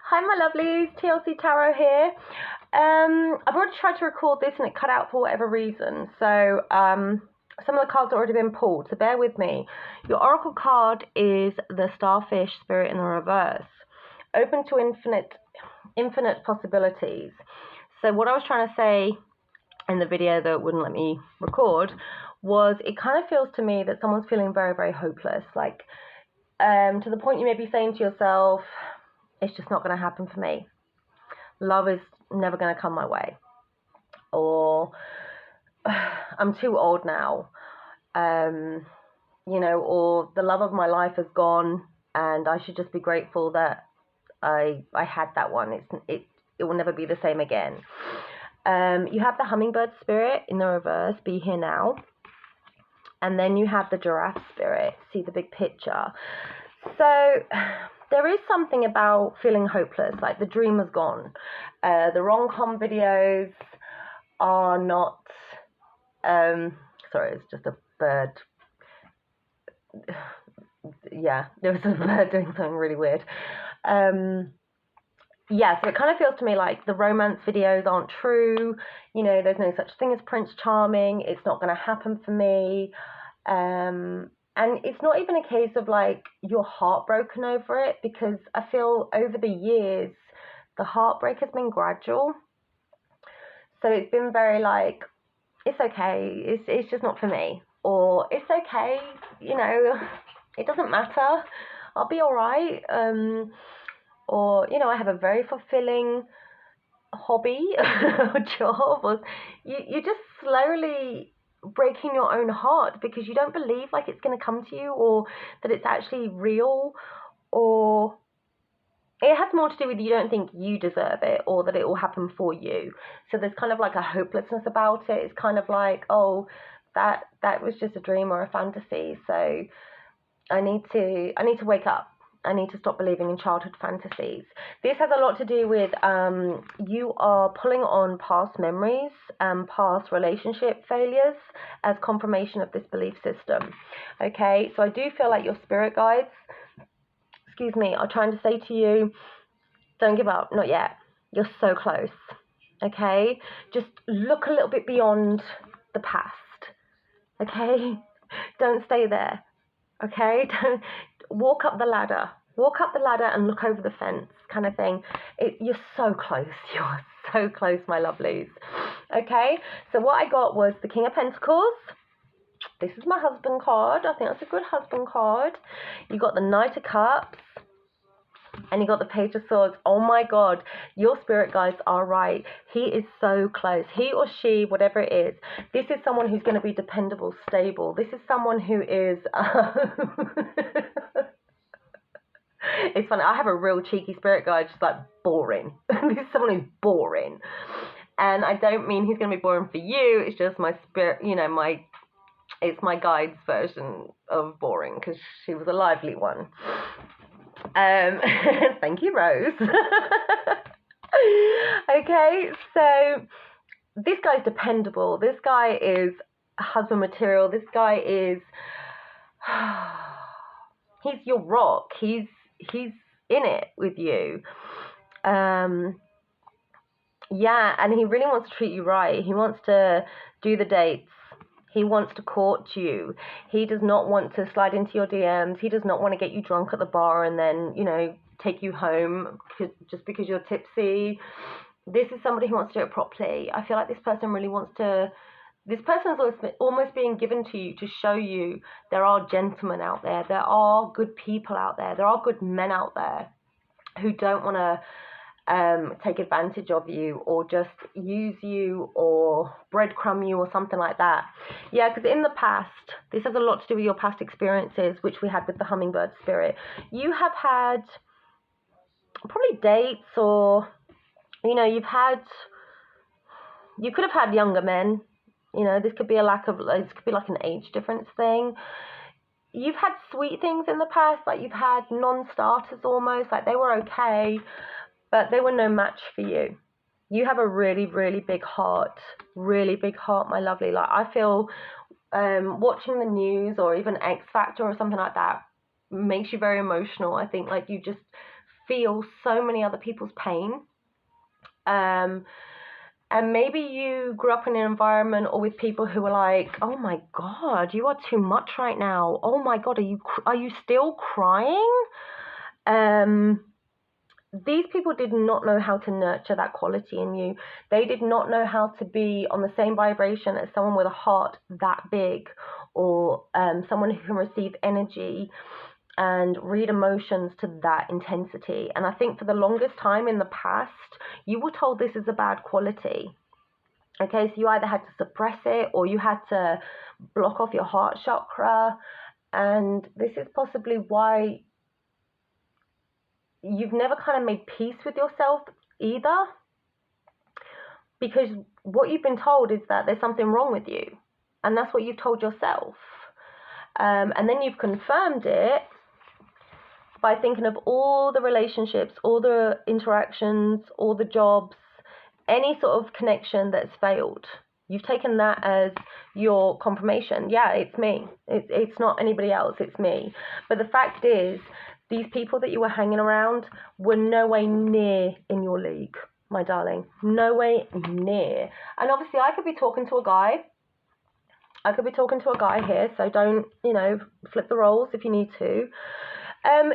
Hi, my lovelies. TLC Tarot here. I've already tried to record this and it cut out for whatever reason. So some of the cards have already been pulled. So bear with me. Your oracle card is the Starfish Spirit in the reverse. Open to infinite possibilities. So what I was trying to say in the video that wouldn't let me record was it kind of feels to me that someone's feeling very, very hopeless. Like to the point you may be saying to yourself, it's just not going to happen for me. Love is never going to come my way. Or I'm too old now. Or the love of my life has gone and I should just be grateful that I had that one. It will never be the same again. You have the hummingbird spirit in the reverse, be here now. And then you have the giraffe spirit, see the big picture. So there is something about feeling hopeless, like the dream has gone. The rom-com videos are not, sorry, it's just a bird. Yeah, there was a bird doing something really weird. Yeah, so it kind of feels to me like the romance videos aren't true. You know, there's no such thing as Prince Charming. It's not going to happen for me. And it's not even a case of like you're heartbroken over it, because I feel over the years the heartbreak has been gradual. So it's been very like, it's okay, it's just not for me, or it's okay, you know, it doesn't matter, I'll be all right. Or, you know, I have a very fulfilling hobby or job, or you just slowly breaking your own heart because you don't believe like it's going to come to you, or that it's actually real, or it has more to do with you don't think you deserve it, or that it will happen for you. So there's kind of like a hopelessness about it. It's kind of like, oh, that was just a dream or a fantasy. So I need to wake up. I need to stop believing in childhood fantasies. This has a lot to do with you are pulling on past memories and past relationship failures as confirmation of this belief system. Okay, so I do feel like your spirit guides, excuse me, are trying to say to you, don't give up, not yet. You're so close. Okay, just look a little bit beyond the past. Okay, don't stay there. Okay, don't walk up the ladder. Walk up the ladder and look over the fence, kind of thing. You're so close. You're so close, my lovelies. Okay, so what I got was the King of Pentacles. This is my husband card. I think that's a good husband card. You got the Knight of Cups. And you got the Page of Swords. Oh my God, your spirit guides are right. He is so close. He or she, whatever it is, this is someone who's going to be dependable, stable. This is someone who is... It's funny, I have a real cheeky spirit guide, just like boring. This is someone who's boring. And I don't mean he's going to be boring for you. It's just my spirit, you know, it's my guide's version of boring, because she was a lively one. Thank you, Rose. Okay, so this guy's dependable. This guy is husband material. This guy is he's your rock. He's in it with you. Yeah, and he really wants to treat you right. He wants to do the dates. He wants to court you. He does not want to slide into your DMs. He does not want to get you drunk at the bar and then, you know, take you home just because you're tipsy. This is somebody who wants to do it properly. I feel like this person really wants to... This person is almost being given to you to show you there are gentlemen out there. There are good people out there. There are good men out there who don't want to take advantage of you or just use you or breadcrumb you or something like that. Yeah, because in the past, this has a lot to do with your past experiences, which we had with the hummingbird spirit. You have had probably dates, or, you know, you could have had younger men. You know, this could be like an age difference thing. You've had sweet things in the past, like you've had non-starters almost, like they were okay, but they were no match for you. You have a really, really big heart, my lovely. Like, I feel watching the news or even X Factor or something like that makes you very emotional. I think like you just feel so many other people's pain. And maybe you grew up in an environment or with people who were like, oh my God, you are too much right now. Oh my God, are you still crying? These people did not know how to nurture that quality in you. They did not know how to be on the same vibration as someone with a heart that big, or someone who can receive energy and read emotions to that intensity. And I think for the longest time in the past, you were told this is a bad quality. Okay, so you either had to suppress it or you had to block off your heart chakra. And this is possibly why you've never kind of made peace with yourself either. Because what you've been told is that there's something wrong with you. And that's what you've told yourself. And then you've confirmed it by thinking of all the relationships, all the interactions, all the jobs, any sort of connection that's failed. You've taken that as your confirmation. Yeah, it's me. It's not anybody else, it's me. But the fact is, these people that you were hanging around were no way near in your league, my darling. No way near. And obviously I could be talking to a guy. Here, so don't, flip the roles if you need to.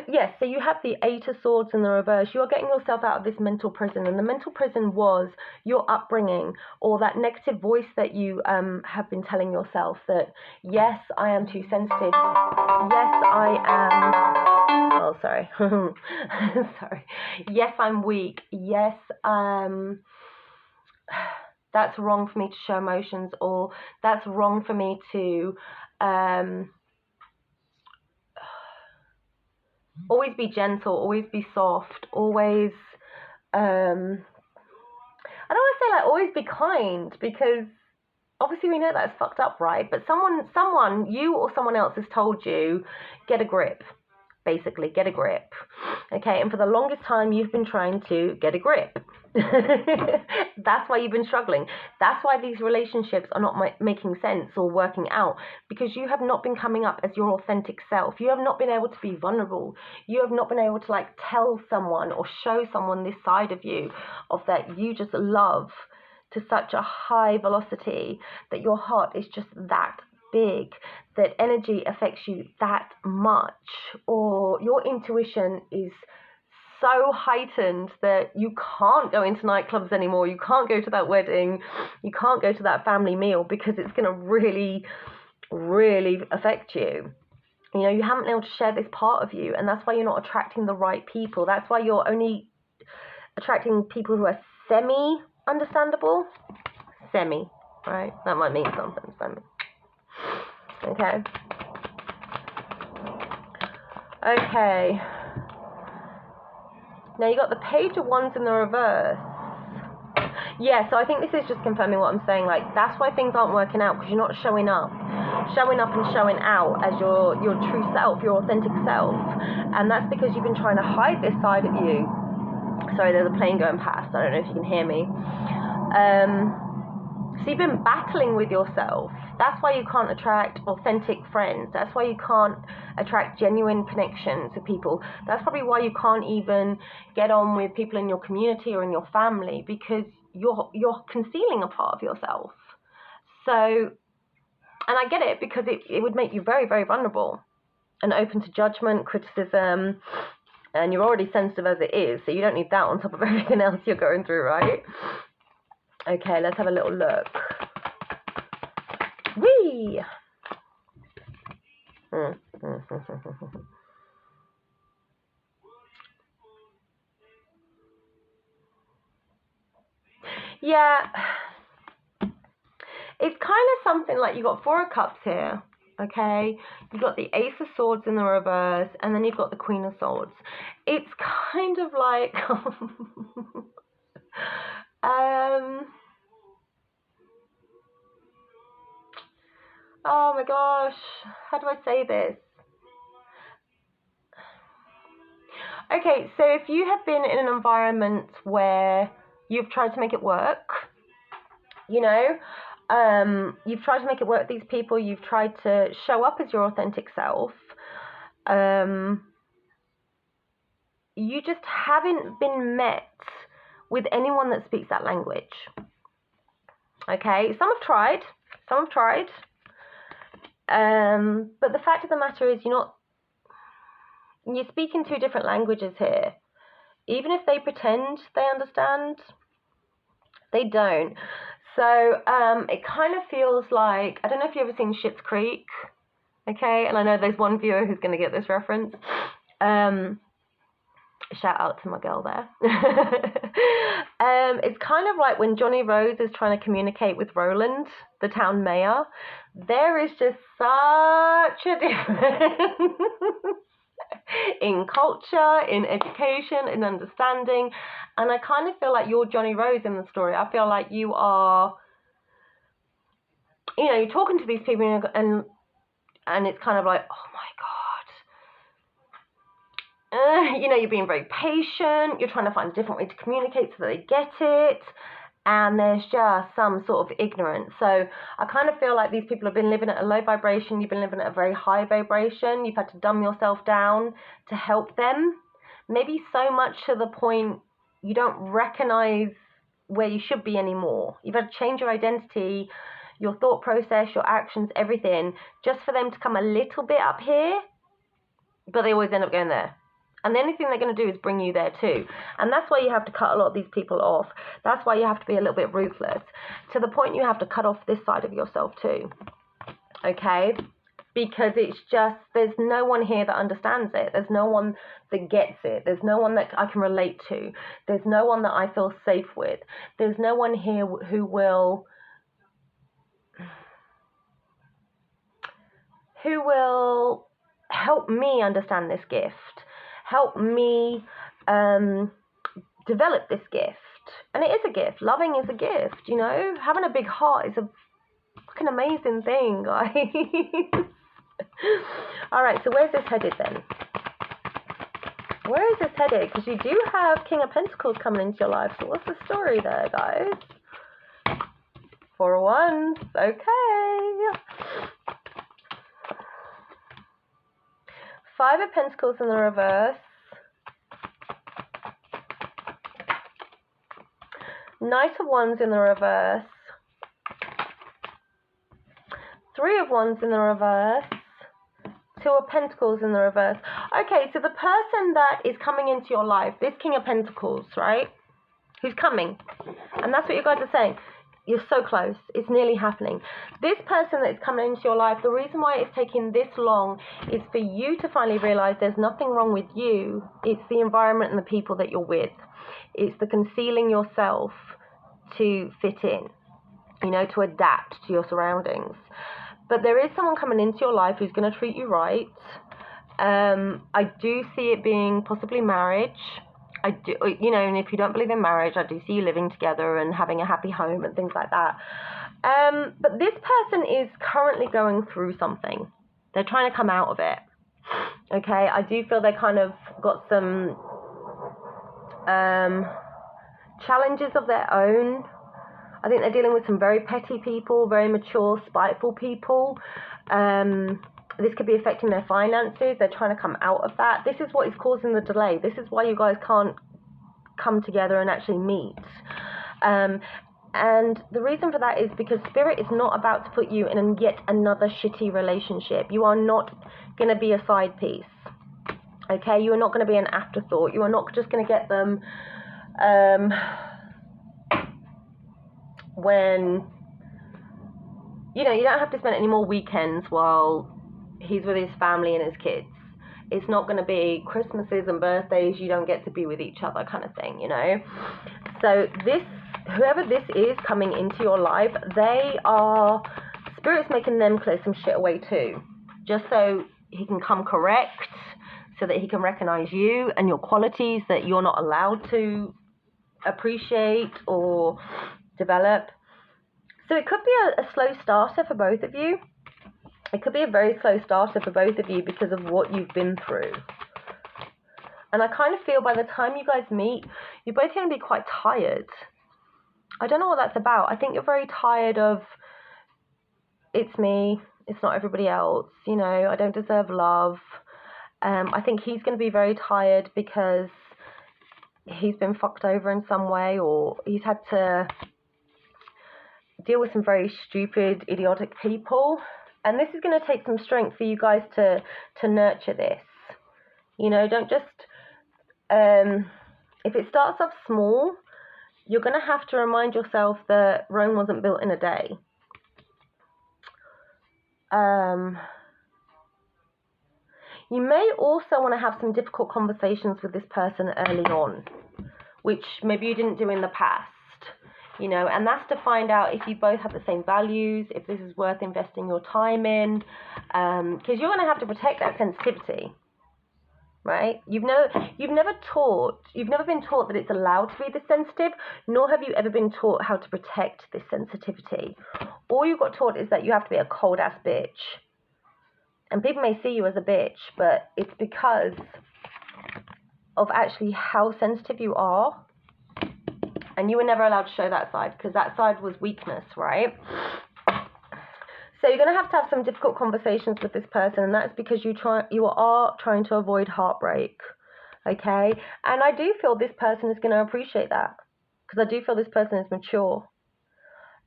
Yes, so you have the Eight of Swords in the reverse. You are getting yourself out of this mental prison, and the mental prison was your upbringing, or that negative voice that you have been telling yourself that, yes, I am too sensitive. Yes, I am. Oh, sorry. Sorry. Yes, I'm weak. Yes, that's wrong for me to show emotions, or that's wrong for me to always be gentle, always be soft, always, I don't want to say like always be kind, because obviously we know that's fucked up, right? But someone, you or someone else has told you, get a grip. Basically, get a grip. Okay, and for the longest time, you've been trying to get a grip. That's why you've been struggling. That's why these relationships are not making sense or working out, because you have not been coming up as your authentic self. You have not been able to be vulnerable. You have not been able to tell someone or show someone this side of you, of that you just love to such a high velocity, that your heart is just that big, that energy affects you that much, or your intuition is so heightened that you can't go into nightclubs anymore, you can't go to that wedding, you can't go to that family meal, because it's going to really, really affect you. You haven't been able to share this part of you, and that's why you're not attracting the right people. That's why you're only attracting people who are semi-understandable. Semi, right? That might mean something, semi. Okay. Okay. Now you got the Page of Wands in the reverse. Yeah, so I think this is just confirming what I'm saying. That's why things aren't working out, because you're not showing up and showing out as your true self, your authentic self. And that's because you've been trying to hide this side of you. Sorry, there's a plane going past. I don't know if you can hear me. So you've been battling with yourself. That's why you can't attract authentic friends. That's why you can't attract genuine connections with people. That's probably why you can't even get on with people in your community or in your family, because you're concealing a part of yourself. So, and I get it, because it would make you very, very vulnerable and open to judgment, criticism, and you're already sensitive as it is, so you don't need that on top of everything else you're going through, right? Okay, let's have a little look. Whee! Yeah, it's kind of something like you got Four of Cups here, okay? You've got the Ace of Swords in the reverse, and then you've got the Queen of Swords. It's kind of like, oh my gosh, how do I say this? Okay, so if you have been in an environment where you've tried to make it work, you've tried to make it work with these people, you've tried to show up as your authentic self, you just haven't been met with anyone that speaks that language. Okay, some have tried. But the fact of the matter is you're speaking two different languages here. Even if they pretend they understand, they don't. So it kind of feels like, I don't know if you've ever seen Schitt's Creek, okay? And I know there's one viewer who's going to get this reference. Shout out to my girl there. It's kind of like when Johnny Rose is trying to communicate with Roland, the town mayor. There is just such a difference in culture, in education, in understanding. And I kind of feel like you're Johnny Rose in the story. I feel like you are, you're talking to these people and it's kind of like, oh my God. You're being very patient. You're trying to find a different way to communicate so that they get it. And there's just some sort of ignorance. So I kind of feel like these people have been living at a low vibration. You've been living at a very high vibration. You've had to dumb yourself down to help them. Maybe so much to the point you don't recognize where you should be anymore. You've had to change your identity, your thought process, your actions, everything, just for them to come a little bit up here. But they always end up going there. And the only thing they're going to do is bring you there too. And that's why you have to cut a lot of these people off. That's why you have to be a little bit ruthless. To the point you have to cut off this side of yourself too. Okay? Because it's just, there's no one here that understands it. There's no one that gets it. There's no one that I can relate to. There's no one that I feel safe with. There's no one here who will help me understand this gift. Help me develop this gift. And it is a gift. Loving is a gift, Having a big heart is a fucking amazing thing, guys. All right, so where's this headed then? Where is this headed? Because you do have King of Pentacles coming into your life. So what's the story there, guys? 4 of Wands. Okay. 5 of Pentacles in the reverse. Knight of Wands in the reverse. 3 of Wands in the reverse. 2 of Pentacles in the reverse. Okay, so the person that is coming into your life, this King of Pentacles, right? Who's coming? And that's what you guys are saying. You're so close. It's nearly happening. This person that is coming into your life, the reason why it's taking this long is for you to finally realize there's nothing wrong with you. It's the environment and the people that you're with. It's the concealing yourself to fit in, to adapt to your surroundings. But there is someone coming into your life who's going to treat you right. I do see it being possibly marriage. I do, and if you don't believe in marriage, I do see you living together and having a happy home and things like that. But this person is currently going through something. They're trying to come out of it. Okay, I do feel they kind of got some challenges of their own. I think they're dealing with some very petty people, very mature, spiteful people. This could be affecting their finances. They're trying to come out of that. This is what is causing the delay. This is why you guys can't come together and actually meet. And the reason for that is because Spirit is not about to put you in yet another shitty relationship. You are not going to be a side piece. Okay? You are not going to be an afterthought. You are not just going to get them when, you don't have to spend any more weekends while he's with his family and his kids. It's not going to be Christmases and birthdays you don't get to be with each other kind of thing, So whoever this is coming into your life, Spirit's making them clear some shit away too. Just so he can come correct, so that he can recognize you and your qualities that you're not allowed to appreciate or develop. So it could be a slow starter for both of you. It could be a very slow starter for both of you because of what you've been through. And I kind of feel by the time you guys meet, you're both going to be quite tired. I don't know what that's about. I think you're very tired of, it's me, it's not everybody else, I don't deserve love. I think he's going to be very tired because he's been fucked over in some way, or he's had to deal with some very stupid, idiotic people. And this is going to take some strength for you guys to nurture this. You know, don't just, if it starts off small, you're going to have to remind yourself that Rome wasn't built in a day. You may also want to have some difficult conversations with this person early on, which maybe you didn't do in the past, you know, and that's to find out if you both have the same values, if this is worth investing your time in, because you're going to have to protect that sensitivity, right? You've never been taught that it's allowed to be this sensitive, nor have you ever been taught how to protect this sensitivity. All you got taught is that you have to be a cold ass bitch. And people may see you as a bitch, but it's because of actually how sensitive you are. And you were never allowed to show that side, because that side was weakness, right? So you're going to have some difficult conversations with this person, and that's because you are trying to avoid heartbreak, okay? And I do feel this person is going to appreciate that, because I do feel this person is mature.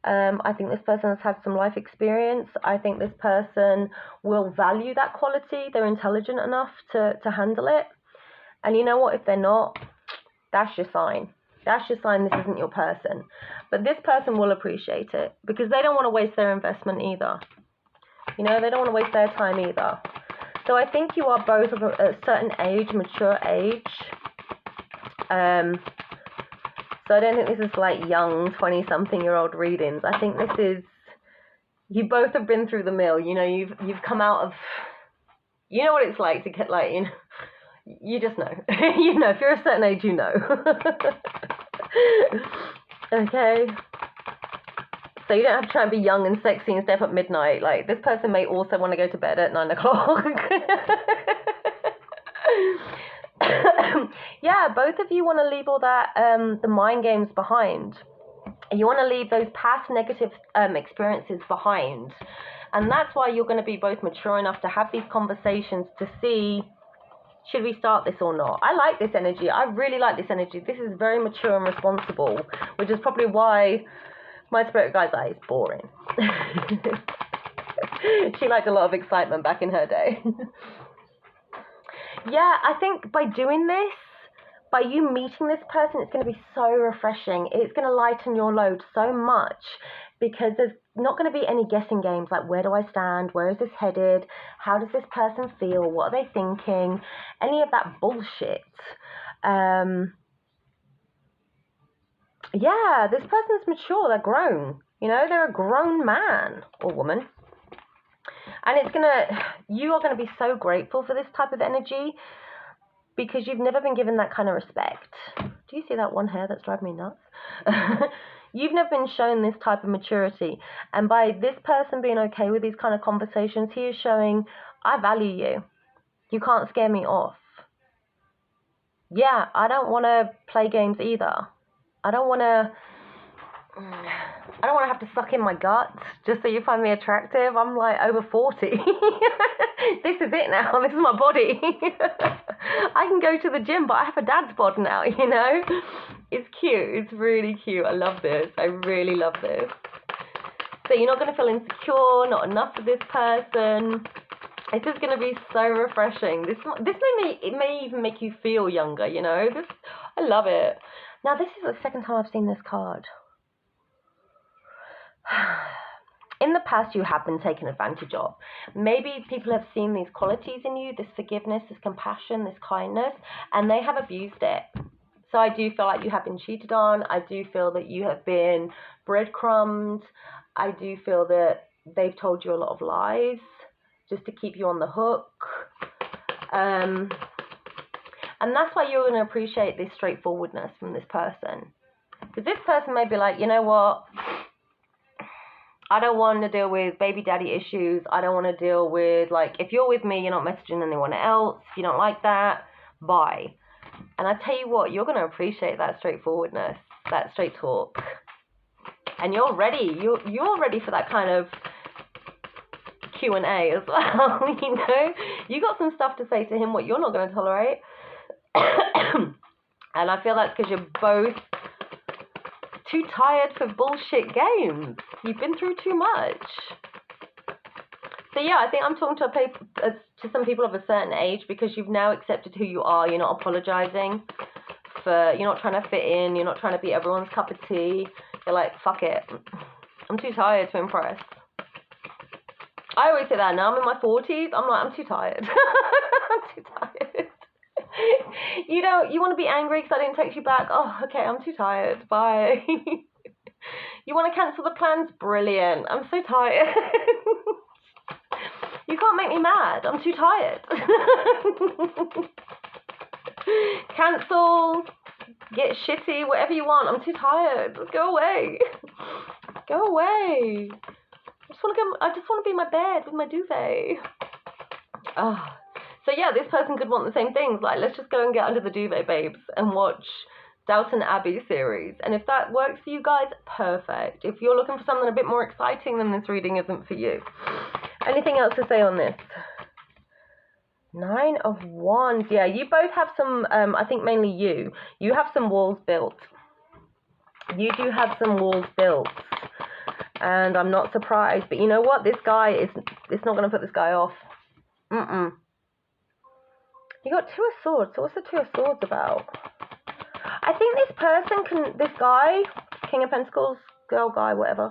I think this person has had some life experience. I think this person will value that quality. They're intelligent enough to handle it. And you know what? If they're not, that's your sign. That's your sign this isn't your person. But this person will appreciate it, because they don't want to waste their investment either. You know, they don't want to waste their time either. So I think you are both of a certain age, mature age. So I don't think this is like young 20-something-year-old readings. I think this is, you both have been through the mill. You know, you've come out of, you know what it's like to get like, you know, you just know. You know, if you're a certain age, you know. Okay. So you don't have to try and be young and sexy and stay up at midnight. Like, this person may also want to go to bed at 9 o'clock. Yeah, both of you want to leave all that, the mind games behind. You want to leave those past negative experiences behind. And that's why you're going to be both mature enough to have these conversations to see, should we start this or not? I like this energy. I really like this energy. This is very mature and responsible, which is probably why my spirit guide's eye is boring. She liked a lot of excitement back in her day. Yeah, I think by doing this, by you meeting this person, it's going to be so refreshing. It's going to lighten your load so much, because there's not going to be any guessing games like, where do I stand? Where is this headed? How does this person feel? What are they thinking? Any of that bullshit. Yeah, this person's mature. They're grown. You know, they're a grown man or woman. And you are going to be so grateful for this type of energy, because you've never been given that kind of respect. Do you see that one hair that's driving me nuts? You've never been shown this type of maturity. And by this person being okay with these kind of conversations, he is showing, I value you. You can't scare me off. Yeah, I don't want to play games either. I don't want to have to suck in my guts just so you find me attractive. I'm like over 40. This is it now. This is my body. I can go to the gym, but I have a dad's bod now, you know? It's cute. It's really cute. I love this. I really love this. So you're not going to feel insecure, not enough for this person. It's just going to be so refreshing. This may even make you feel younger, you know? I love it. Now, this is the second time I've seen this card. In the past, you have been taken advantage of. Maybe people have seen these qualities in you, this forgiveness, this compassion, this kindness, and they have abused it. So I do feel like you have been cheated on. I do feel that you have been breadcrumbed. I do feel that they've told you a lot of lies just to keep you on the hook. And that's why you're going to appreciate this straightforwardness from this person. Because this person may be like, you know what? I don't want to deal with baby daddy issues. I don't want to deal with, like, if you're with me, you're not messaging anyone else. If you don't like that, bye. And I tell you what, you're going to appreciate that straightforwardness, that straight talk. And you're ready. You're ready for that kind of Q&A as well, you know? You got some stuff to say to him what you're not going to tolerate. And I feel that's because you're both too tired for bullshit games. You've been through too much. So yeah, I think I'm talking to some people of a certain age, because you've now accepted who you are. You're not apologizing you're not trying to fit in. You're not trying to be everyone's cup of tea. You're like, fuck it. I'm too tired to impress. I always say that. Now I'm in my 40s. I'm like, I'm too tired. I'm too tired. You want to be angry because I didn't text you back? Oh, okay, I'm too tired. Bye. You want to cancel the plans? Brilliant. I'm so tired. You can't make me mad. I'm too tired. Cancel. Get shitty. Whatever you want. I'm too tired. Go away. Go away. I just want to be in my bed with my duvet. Oh. So yeah, this person could want the same things. Like, let's just go and get under the duvet, babes, and watch Downton Abbey series. And if that works for you guys, perfect. If you're looking for something a bit more exciting, then this reading isn't for you. Anything else to say on this? 9 of Wands. Yeah, you both have some, I think mainly you have some walls built. You do have some walls built. And I'm not surprised. But you know what? This guy it's not going to put this guy off. You got 2 of Swords. So what's the 2 of Swords about? I think this guy, King of Pentacles, girl, guy, whatever,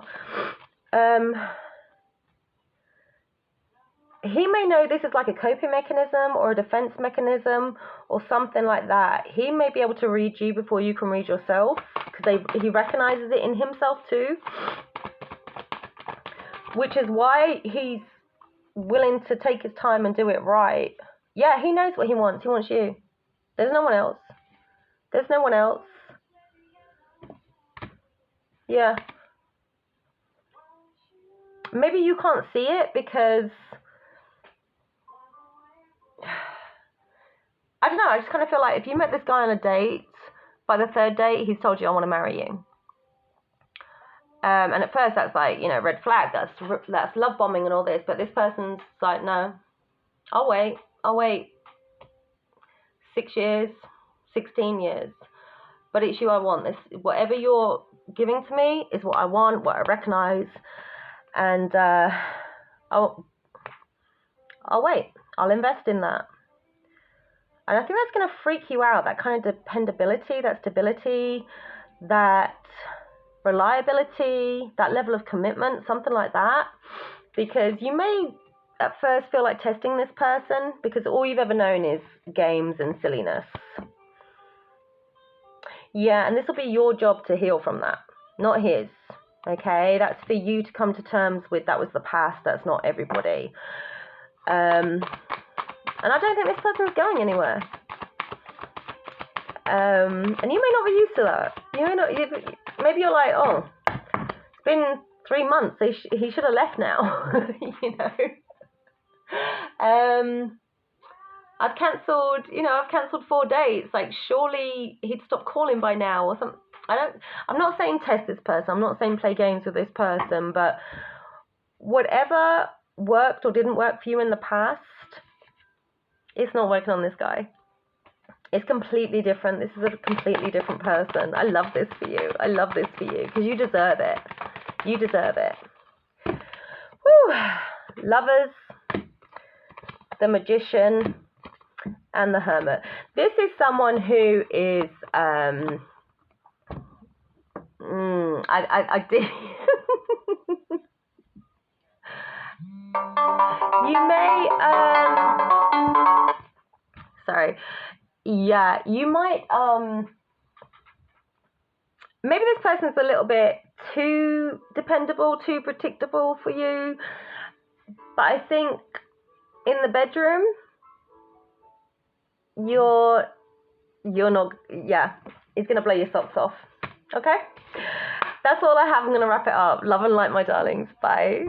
he may know this is like a coping mechanism or a defense mechanism or something like that. He may be able to read you before you can read yourself, because he recognizes it in himself too. Which is why he's willing to take his time and do it right. Yeah, he knows what he wants. He wants you. There's no one else. There's no one else. Yeah. Maybe you can't see it because... I don't know. I just kind of feel like if you met this guy on a date, by the 3rd date, he's told you, I want to marry you. And at first that's like, red flag. That's love bombing and all this. But this person's like, no, I'll wait 6 years, 16 years. But it's you I want. This, whatever you're giving to me is what I want, what I recognize. And I'll wait. I'll invest in that. And I think that's going to freak you out, that kind of dependability, that stability, that reliability, that level of commitment, something like that. Because you may at first feel like testing this person because all you've ever known is games and silliness. Yeah, and this will be your job to heal from that, not his. Okay, that's for you to come to terms with. That was the past. That's not everybody. And I don't think this person's going anywhere. And you may not be used to that. You may not. Maybe you're like, oh, it's been 3 months. He should have left now. I've cancelled 4 dates. Like, surely he'd stop calling by now or something. I'm not saying test this person. I'm not saying play games with this person. But whatever worked or didn't work for you in the past, it's not working on this guy. It's completely different. This is a completely different person. I love this for you. I love this for you because you deserve it. You deserve it. Woo! Lovers, the Magician, and the Hermit. This is someone who is I did. You may sorry. Yeah, you might maybe this person's a little bit too dependable, too predictable for you. But I think in the bedroom you're not, yeah, it's gonna blow your socks off. Okay? That's all I have. I'm gonna wrap it up. Love and light, my darlings. Bye.